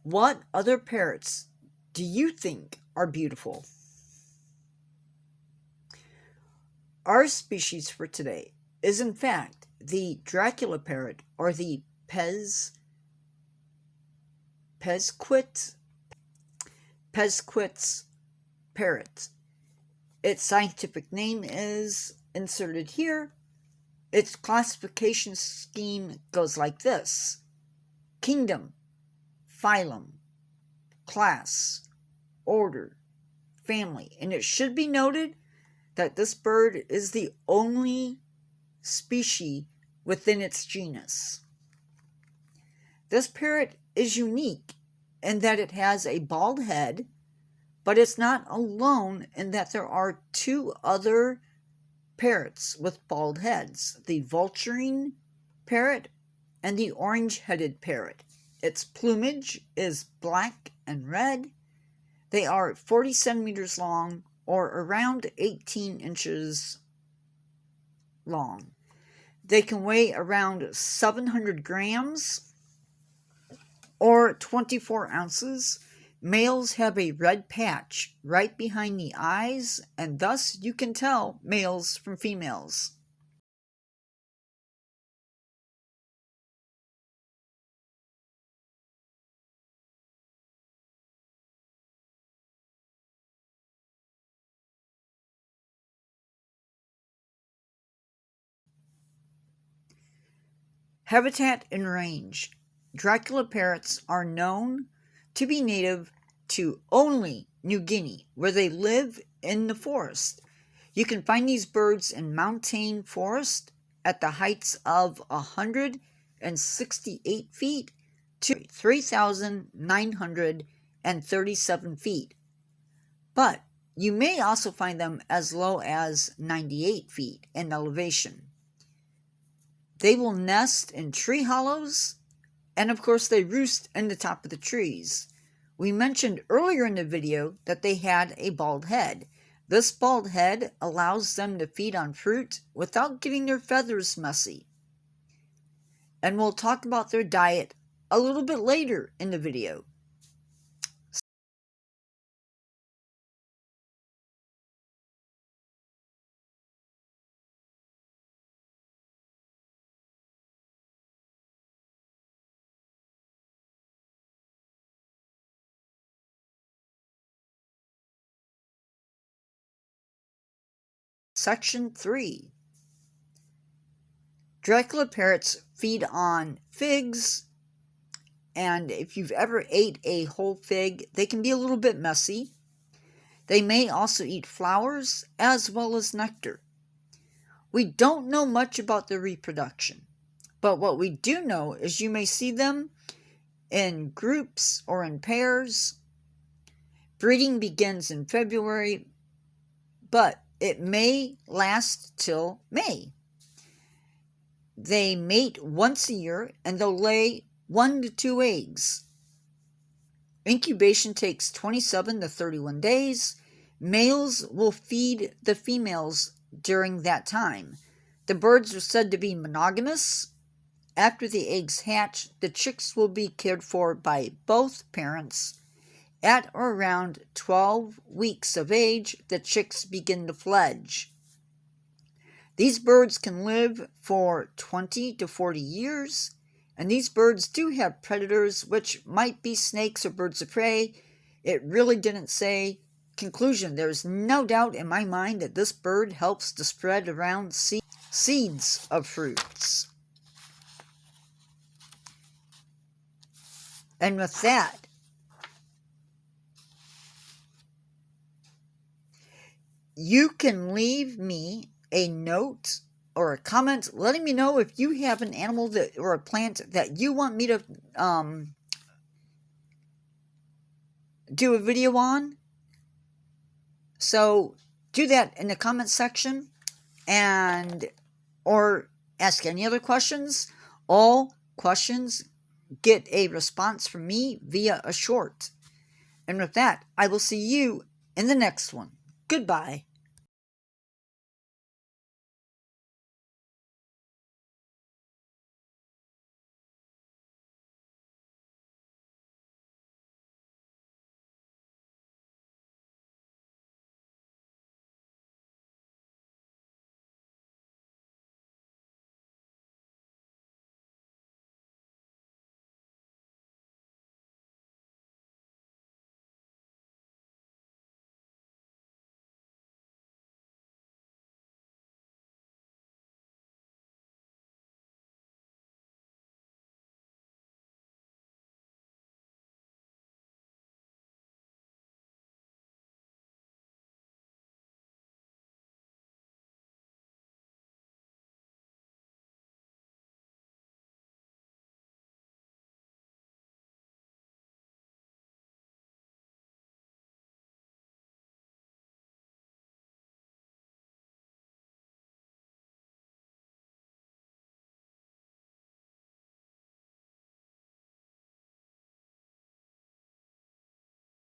What other parrots do you think are beautiful? Our species for today is in fact the Dracula parrot, or the Pezquit's parrot. Its scientific name is inserted here. Its classification scheme goes like this: kingdom, phylum, class, order, family. And it should be noted that this bird is the only species within its genus. This parrot is unique in that it has a bald head, but it's not alone in that there are two other parrots with bald heads: the vulturine parrot and the orange-headed parrot. Its plumage is black and red. They are 40 centimeters long, or around 18 inches long. They can weigh around 700 grams or 24 ounces. Males have a red patch right behind the eyes, and thus you can tell males from females. Habitat and range. Dracula parrots are known to be native to only New Guinea, where they live in the forest. You can find these birds in montane forest at the heights of 168 feet to 3,937 feet. But you may also find them as low as 98 feet in elevation. They will nest in tree hollows, and of course they roost in the top of the trees. We mentioned earlier in the video that they had a bald head. This bald head allows them to feed on fruit without getting their feathers messy. And we'll talk about their diet a little bit later in the video. Section 3. Dracula parrots feed on figs, and if you've ever ate a whole fig, they can be a little bit messy. They may also eat flowers as well as nectar. We don't know much about their reproduction, but what we do know is you may see them in groups or in pairs. Breeding begins in February, but it may last till May. They mate once a year, and they'll lay 1 to 2 eggs. Incubation takes 27 to 31 days. Males will feed the females during that time. The birds are said to be monogamous. After the eggs hatch, the chicks will be cared for by both parents. At or around 12 weeks of age, the chicks begin to fledge. These birds can live for 20 to 40 years, and these birds do have predators, which might be snakes or birds of prey. It really didn't say. Conclusion: there's no doubt in my mind that this bird helps to spread around seeds of fruits. And with that, you can leave me a note or a comment letting me know if you have an animal that or a plant that you want me to do a video on. So do that in the comment section, and or ask any other questions. All questions get a response from me via a short. And with that, I will see you in the next one. Goodbye.